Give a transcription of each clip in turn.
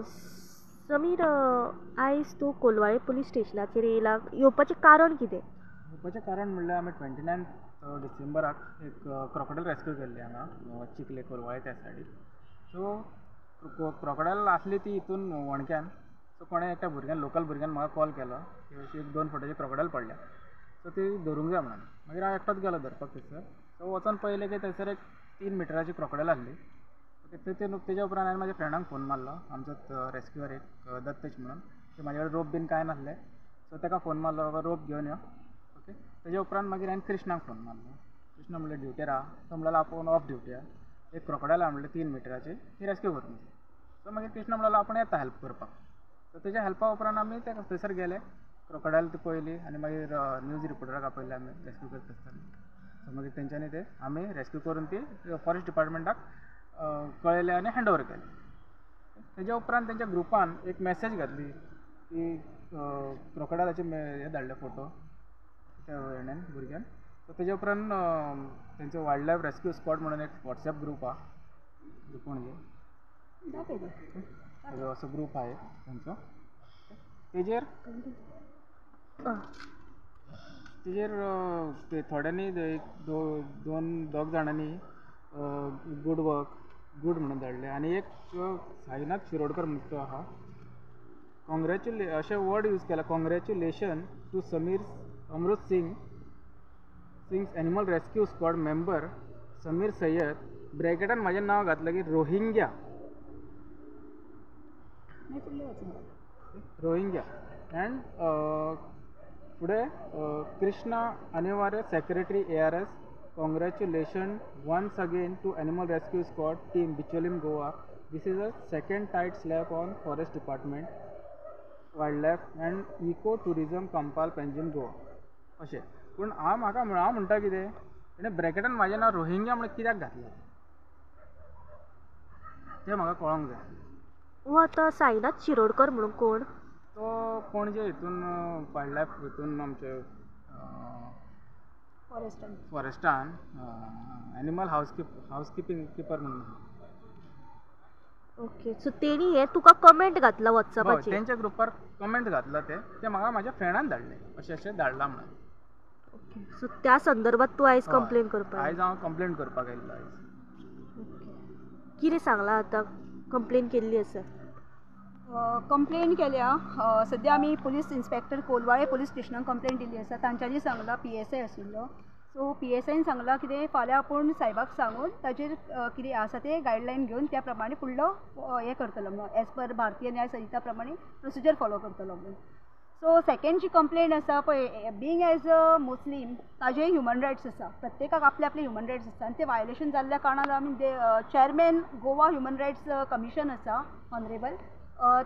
समीर, आयज तूं कोलवाळे पुलीस स्टेशनाचेर येवपाचें कारण कितें? येवपाचें कारण म्हणल्यार आमी 29 डिसेंबराक एक क्रोकोडायल रेस्क्यू केल्ली हांगा चिखले कोलवाळे त्या सायडीक. सो क्रोकोडायल आसली ती हितून वणक्यान. सो कोणें एकट्या भुरग्यान लोकल भुरग्यान म्हाका कॉल केलो की अशी 1-2 फुटाची क्रोकोडायल पडल्या, सो ती धरूंक जाय म्हणून. मागीर हांव एकटोच गेलो धरपाक थंयसर. सो वचोन पळयलें की थंयसर एक 3 मिटराची क्रोकोडायल आसली. तेज्या उपरांत हांवें म्हाज्या फ्रेंडाक फोन मारलो, आमचोच रेस्क्यूअर एक दत्तेश म्हणून, की म्हाजे कडेन रोप बीन कांय नासलें. सो ताका फोन मारलो, बाबा रोप घेवन यो. ओके. तेज्या उपरांत मागीर हांवें कृष्णाक फोन मारलो. कृष्णा म्हणलें ड्युटेर आहा. तो म्हणलो आपूण ऑफ ड्युटी आहा. एक क्रोकोडायल आहा म्हणलें 3 मिटराची, ती रेस्क्यू करूंक जाय. सो मागीर कृष्णा म्हणलो आपूण येता हेल्प करपाक. सो तेज्या हेल्पा उपरांत आमी थंयसर गेले, क्रोकोडायल ती पळयली आनी मागीर न्यूज रिपोर्टराक आपयलें आमी रेस्क्यू करता आसतना. सो मागीर तेंच्यांनी ते आमी रेस्क्यू करून ती फॉरेस्ट डिपार्टमेंटाक कळयलें आनी हँड ओवर केलें. तेज्या उपरांत तेंच्या ग्रुपान एक मॅसेज घातली की क्रोकोडायलाचे हे धाडले फोटो त्या हेण्यान भुरग्यान. सो तेज्या उपरांत तेंचो वायल्ड लायफ रेस्क्यू स्क्वॉड म्हणून एक वॉट्सॅप ग्रूप आहा पणजे, असो ग्रूप आहे तेंचो. तेजेर ते थोड्यांनी एक दोग जाणांनी गूड वर्क गूड म्हणून धाडले आनी एक साईनाथ शिरोडकर म्हणून तो आहा, अशें वर्ड यूज केला, congratulation to Sameer Amrit Singh's animal rescue squad member Sameer Sayyed, ब्रॅकेटान म्हाजें नांव घातलें की रोहिंग्या. अँड फुडें कृष्णा अनिवार्य secretary ARS, congratulation once again to animal rescue squad team Bicholim Goa. This is a second tight slap on forest department, wildlife and eco tourism Campal Panjim Goa. अशें. पूण हांव म्हणटा कितें, तेणें ब्रॅकेटान म्हाजें नांव रोहिंग्या म्हणून कित्याक घातलें तें म्हाका कळोंक जाय. वो आतां साईनाथ शिरोडकर म्हणून कोण? तो पणजे हितून वायल्ड लायफ हितून आमचे फॉरेस्टान एनिमल हावजकीपिंग किपर म्हणून. ओके. सो तेणी हे तुका कमेंट घातला वॉट्सॅपाचेर? तेंच्या ग्रुपार कमेंट घातला ते म्हाका म्हाज्या फ्रेंडान धाडलें अशें धाडलां म्हणून. ओके. सो त्या संदर्भात तूं आयज कंप्लेन करपाक? आयज हांव कंप्लेन करपाक आयिल्लो आयज. कितें सांगलां आतां? कंप्लेन केल्ली आसा? कंप्लेन केल्या. सद्या आमी पुलीस इन्स्पेक्टर कोलवाळे पुलीस स्टेशनाक कंप्लेन दिल्ली आसा. तांच्यांनी सांगलां PSI आशिल्लो. सो PSIन सांगलां कितें फाल्यां आपूण सायबाक सांगून ताचेर कितें आसा तें गायडलायन घेवन त्या प्रमाणे फुडलो हें करतलो म्हणून एज पर भारतीय न्याय संहिता प्रमाणे प्रोसिजर फॉलो करतलो म्हणून. सो सेकेंड जी कंप्लेन आसा पळय, बींग एज अ मुस्लीम ताजे ह्युमन रायट्स आसा. प्रत्येकाक आपले आपले ह्युमन रायट्स आसा आनी ते वायलेशन जाल्ल्या कारणान आमी chairman Goa human rights commission आसा ऑनरेबल,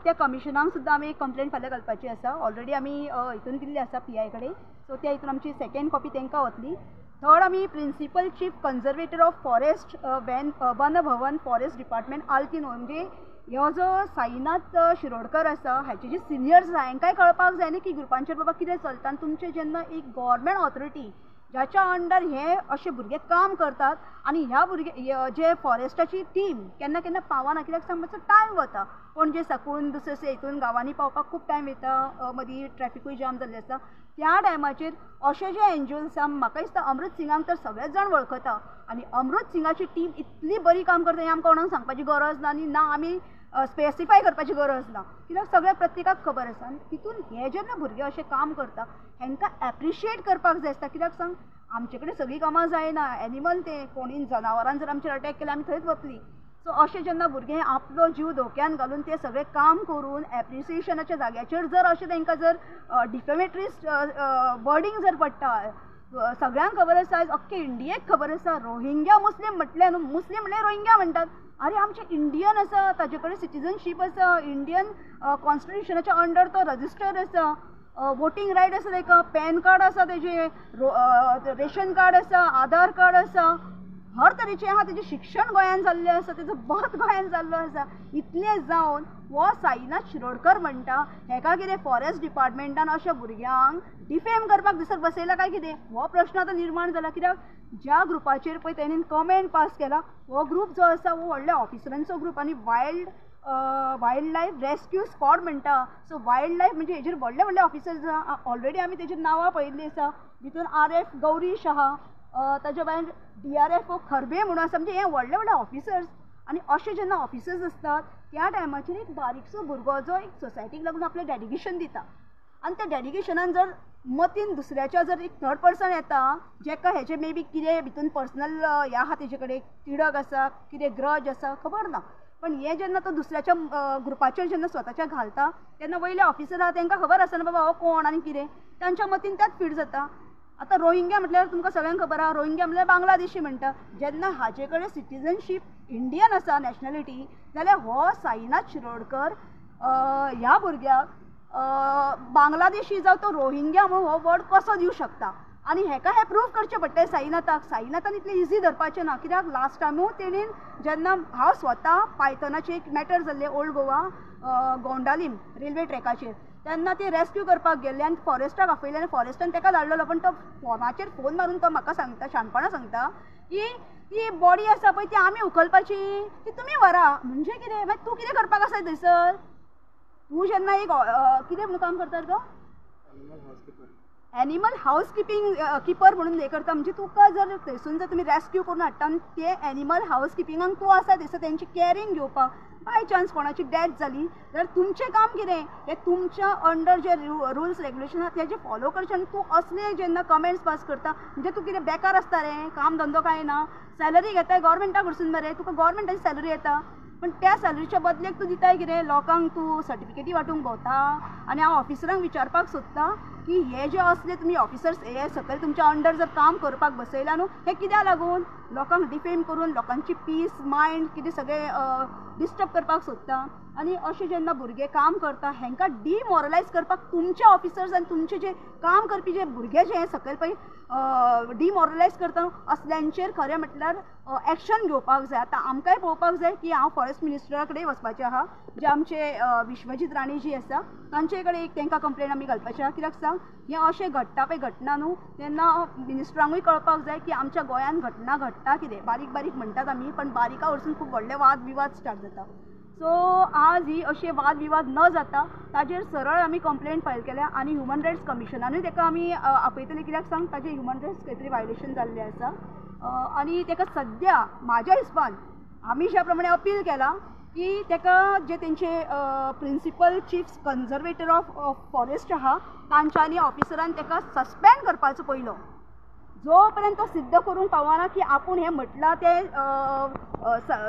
त्या कमिशनाक सुद्दां आमी एक कंप्लेन फाल्यां घालपाची आसा. ऑलरेडी आमी हितून दिल्ली आसा PI कडेन. सो त्या हितून आमची सेकेंड कॉपी तांकां वतली. थर्ड आमी principal chief conservator of forest Van Bhavan forest department Altinho, म्हणजे हो जो साईनाथ शिरोडकर आसा हाचे जे सिनियर्स आसा हांकांय कळपाक जाय न्ही की ग्रुपांचेर बाबा कितें चलता. आनी तुमचे जेन्ना एक गव्हर्मेंट ऑथॉरिटी ज्याच्या अंडर हे अशे भुरगे काम करतात आनी ह्या भुरगे जे फॉरेस्टाची टीम केन्ना केन्ना पावना, कित्याक सांग मातसो टायम वता. पणजे साकून दुसरे हितून गांवांनी पावपाक खूब टायम वयता, मदीं ट्रॅफिकूय जाम जाल्लें आसता. त्या टायमाचेर अशे जे NGOज आसा, म्हाका दिसता अमृत सिंगाक तर सगळेच जाण वळखता आनी अमृत सिंगाची टीम इतली बरी काम करता हें आमकां कोणाक सांगपाची गरज ना आनी ना आमी स्पेसिफाय करपाची गरज ना, कित्याक सगळ्या प्रत्येकाक खबर आसा. आनी तितून हे जेन्ना भुरगे अशें काम करता हांकां एप्रिशिएट करपाक जाय आसता. कित्याक सांग, आमचे कडेन सगळीं कामां जायना. एनिमल ते कोणी जनावरान जर आमचेर अटॅक केले आमी थंयच वतली. सो अशें जेन्ना भुरगे आपलो जीव धोक्यान घालून ते सगळें काम करून एप्रिसिएशनाच्या जाग्याचेर जर अशें तांकां जर डिफेमेटरी वर्डींग जर पडटा, सगळ्यांक खबर आसा, आयज अख्खे इंडियेक खबर आसा रोहिंग्या मुस्लीम म्हटले न्हू, मुस्लीम म्हणले रोहिंग्या म्हणटात. अरे आमचे इंडियन आसा, ताजे कडेन सिटिजनशीप आसा, इंडियन कॉन्स्टिट्युशनाच्या अंडर तो रजिस्टर आसा, वोटींग रायट आसा, ताका पॅन कार्ड आसा, तेजे रेशन कार्ड आसा, आधार कार्ड आसा, हर तरेचें आहा. तेजें शिक्षण गोंयान जाल्लें आसा, तेजो बर्थ गोंयान जाल्लो आसा. इतलें जावन हो साईनाथ शिरोडकर म्हणटा हेका कितें फॉरेस्ट डिपार्टमेंटान अशा भुरग्यांक डिफेम करपाक दिसत बसयला काय कितें, हो प्रश्न आतां निर्माण जाला. कित्याक ज्या ग्रुपाचेर पळय तेणेन कमेंट पास केला हो ग्रूप जो आसा हो व्हडल्या ऑफिसरांचो ग्रूप आनी wild wild life rescue squad म्हणटा. सो वायल्ड लायफ म्हणजे हेजेर व्हडले व्हडले ऑफिसर्स आहा. ऑलरेडी आमी तेजेर नांवां पळयल्लीं आसा. भितून RF गौरीश आहा, ताच्या भायर DRFO खरबे म्हणून आसा. म्हणजे हे व्हडले व्हडले ऑफिसर्स. आनी अशे जेन्ना ऑफिसर्स आसतात त्या टायमाचेर एक बारीकसो भुरगो जो एक सोसायटीक लागून आपलें डेडिकेशन दिता आनी त्या डेडिकेशनान जर मतीन दुसऱ्याच्या जर एक थर्ड पर्सन येता जेका हेजे मे बी कितें भितून पर्सनल हें आहा तेजे कडेन तिडक आसा, कितें ग्रज आसा खबर ना, पण हे जेन्ना तो दुसऱ्याच्या ग्रुपाचेर जेन्ना स्वताच्या घालता तेन्ना वयले ऑफिसर आहा तांकां खबर आसना बाबा हो कोण आनी कितें, तांच्या मतीन त्याच फीट जाता. आतां रोहिंग्या म्हटल्यार तुमकां सगळ्यांक खबर आहा, रोहिंग्या म्हटल्यार बांगलादेशी म्हणटा. जेन्ना हाजे कडेन सिटीजनशीप इंडियन आसा नॅशनॅलिटी, जाल्यार हो साईनाथ शिरोडकर ह्या भुरग्याक बांगलादेशी जावं तो रोहिंग्या म्हणून हो वर्ड कसो दिवं शकता. आनी हेका हें प्रूव करचें पडटलें साईनाथाक. साईनाथान इतलें इजी धरपाचें ना, कित्याक लास्ट टायमूय तेणीन जेन्ना हांव स्वता पायथनाचें एक मॅटर जाल्लें ओल्ड गोवा गोंडालीम रेल्वे ट्रॅकाचेर, तेन्ना ती रेस्क्यू करपाक गेल्ले आनी फॉरेस्टाक आपयलें आनी फॉरेस्टान ताका धाडलेलो. पण तो फोनाचेर फोन मारून तो म्हाका सांगता, शाणपणां सांगता की ती बॉडी आसा पळय ती आमी उखलपाची, ती तुमी व्हरा. म्हणजे कितें मागीर तूं कितें करपाक आसा थंयसर? तूं जेन्ना एक कितें म्हणून काम करता तो एनिमल हाऊस किपर म्हणून हे करता. म्हणजे तुका जर थंयसून जर तुमी रेस्क्यू करून हाडटा आनी ते एनिमल हाऊस किपिंगाक तूं आसा थंयसर तेंची कॅरींग घेवपाक, बाय चान्स कोणाची डेथ जाली जाल्यार तुमचें काम कितें हें तुमच्या अंडर जे रुल्स रेग्युलेशन आसा तेजे फॉलो करचें. आनी तूं असले जेन्ना कमेंट्स पास करता म्हणजे तूं कितें बेकार आसता रे, काम धंदो काय ना, सॅलरी घेताय गव्हर्मेंटा कडसून मरे, तुका गव्हर्मेंटाची सॅलरी येता, पण त्या सॅलरीच्या बदलेक तूं दिताय कितें लोकांक, तूं सर्टिफिकेटी वांटूंक भोंवता. आनी हांव ऑफिसरांक विचारपाक सोदता की हे जे असले तुमी ऑफिसर्स हे सकयल तुमच्या अंडर जर काम करपाक बसयला न्हू, हे कित्याक लागून लोकांक डिफेम करून लोकांची पीस मायंड कितें सगळें डिस्टर्ब करपाक सोदता. आनी अशें जेन्ना भुरगे काम करता हेंकां डिमॉरलायज करपाक तुमचे ऑफिसर्स आनी तुमचे जे काम करपी जे भुरगे जे सकयल पळय डिमॉरलायज करता असल्यांचेर खरें म्हटल्यार एक्शन घेवपाक जाय. आतां आमकांय पळोवपाक जाय की हांव फॉरेस्ट मिनिस्टरा कडेन वचपाचें आहा, जे आमचे विश्वजीत राणी जी आसा तांचे कडेन एक तांकां कंप्लेन आमी घालपाचें आहा. कित्याक सांग, हें अशें घडटा पळय घटना न्हू, तेन्ना मिनिस्टरांकूय कळपाक जाय की आमच्या गोंयान घटना घडटा कितें. बारीक बारीक म्हणटात आमी, पण बारीका वरसून खूब व्हडले वाद विवाद स्टार्ट जाता. सो आज ही अशे वाद विवाद न जाता ताजेर सरळ आमी कंप्लेंट फायल केल्या आनी ह्युमन रायट्स कमिशनानूय ताका आमी आपयतले. कित्याक सांग, ताजें ह्युमन रायट्स खंय तरी वायलेशन जाल्लें आसा. आनी ताका सद्या म्हाज्या हिसपान आमी ज्या प्रमाणे अपील केला की ताका जे तेंचे principal chief conservator of forest आहा तांच्यांनी ऑफिसरान ताका सस्पेंड करपाचो पयलो, जो पर्यंत तो सिद्ध करूंक पावना की आपूण हें म्हटलां तें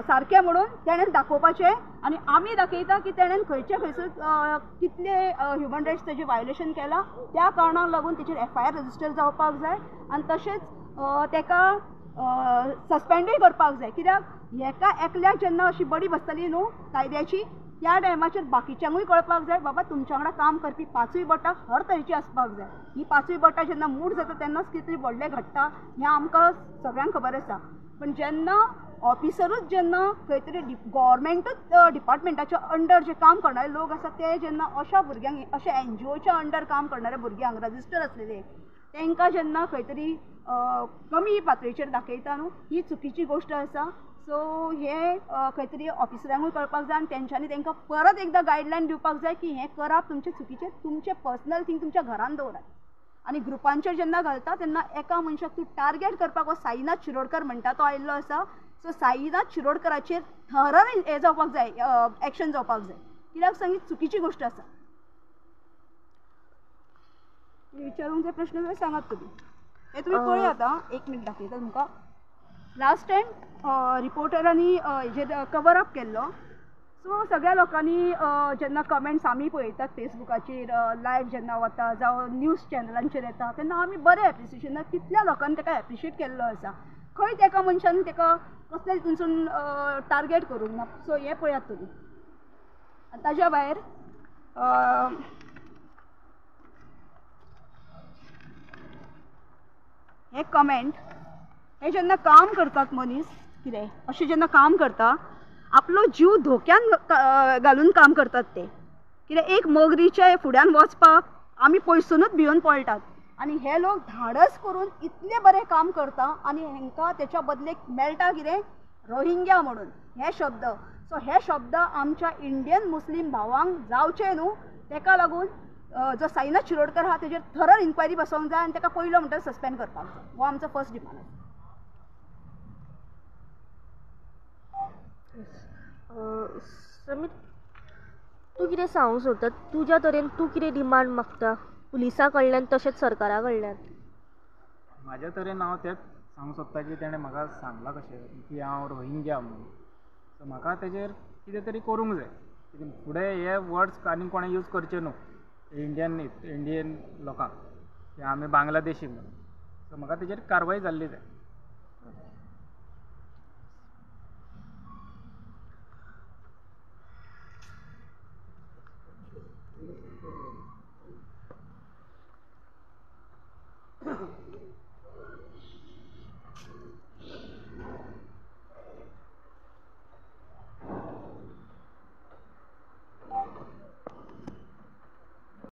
सारकें म्हणून तेणें दाखोवपाचें. आनी आमी दाखयता की तेणें खंयचे खंयसर कितले ह्युमन रायट्स तेजें वायलेशन केलां, त्या कारणाक लागून तेचेर FIR रजिस्टर जावपाक जाय आनी तशेंच ताका सस्पेंडूय करपाक जाय. कित्याक हेका एकल्याक जेन्ना अशी बडी बसतली न्हू कायद्याची, त्या टायमाचेर बाकीच्यांकूय कळपाक जाय बाबा तुमच्या वांगडा काम करपी पांचूय बोटां हर तरेची आसपाक जाय. ही पांचूय बोटां जेन्ना मूड जाता तेन्नाच कितें तरी व्हडलें घडटा हें आमकां सगळ्यांक खबर आसा. पण जेन्ना ऑफिसरूच जेन्ना खंय तरी गव्हर्मेंटूच डिपार्टमेंटाच्या अंडर जे काम करणारे लोक आसा ते जेन्ना अशा भुरग्यांक अशा NGOच्या अंडर काम करणाऱ्या भुरग्यांक रजिस्टर आसलेले तांकां जेन्ना खंय तरी कमी पातळीचेर दाखयता न्हू, ही चुकीची गोश्ट आसा. सो हे खंय तरी ऑफिसरांकूय कळपाक जाय आनी तेंच्यांनी तांकां परत एकदां गायडलायन दिवपाक जाय की हें करप तुमचें चुकीचें, तुमचें पर्सनल थिंग तुमच्या घरान दवरात. आनी ग्रुपांचेर जेन्ना घालता तेन्ना एका मनशाक तूं टार्गेट करपाक हो साईनाथ शिरोडकर म्हणटा तो आयिल्लो आसा. सो साईनाथ शिरोडकराचेर थरन हें जावपाक जाय, एक्शन जावपाक जाय. कित्याक सांग, ही चुकीची गोश्ट आसा. विचारूंक जाय प्रश्न जाल्यार सांगात तुमी. हे तुमी पळय आतां एक मिनट दाखयता तुमकां. लास्ट टायम रिपोर्टरांनी हेजेर कवर अप केल्लो. सो सगळ्या लोकांनी जेन्ना कमेंट्स आमी पळयतात फेसबुकाचेर लायव्ह जेन्ना वता जावं न्यूज चॅनलांचेर येता तेन्ना आमी बरें एप्रिसिएशन कितल्या लोकांनी ताका एप्रिशिएट केल्लो आसा. खंयच एका मनशान ताका कसलें हितूनसून टार्गेट करूंक ना. सो हें पळयात तुमी. ताज्या भायर हे कमेंट, हे जेन्ना काम करतात मनीस कितें अशें जेन्ना काम करता आपलो जीव धोक्यान घालून काम करतात ते. कित्याक एक मगरीच्या फुड्यान वचपाक आमी पयसूनच भिवन पळटात आनी हे लोक धाडस करून इतले बरें काम करता आनी हेंकां तेच्या बदलेक मेळटा कितें रोहिंग्या म्हणून हे शब्द. सो हे शब्द आमच्या इंडियन मुस्लीम भावांक जावचे न्हू, ताका लागून जो साईनाथ शिरोडकर आहा तेजेर थरर इन्क्वायरी बसोवंक जाय आनी ताका पयलो म्हणटा सस्पेंड करपाक जाय. हो आमचो फर्स्ट डिमांड आसा. समीर, तूं कितें सांगूंक सोदता? तुज्या तरेन तूं कितें डिमांड मागता पुलिसां कडल्यान तशेंच सरकारा कडल्यान? म्हाज्या तरेन हांव तेंच सांगूंक सोदता की तेणें म्हाका सांगलां कशें की हांव रोहिंग्या म्हणून. सो म्हाका तेजेर कितें तरी करूंक जाय. कित्याक फुडें हे वर्ड्स आनी कोणें यूज करचे न्हू इंडियन लोकांक की आमी बांगलादेशी म्हणून. सो म्हाका तेजेर कारवाय जाल्ली जाय.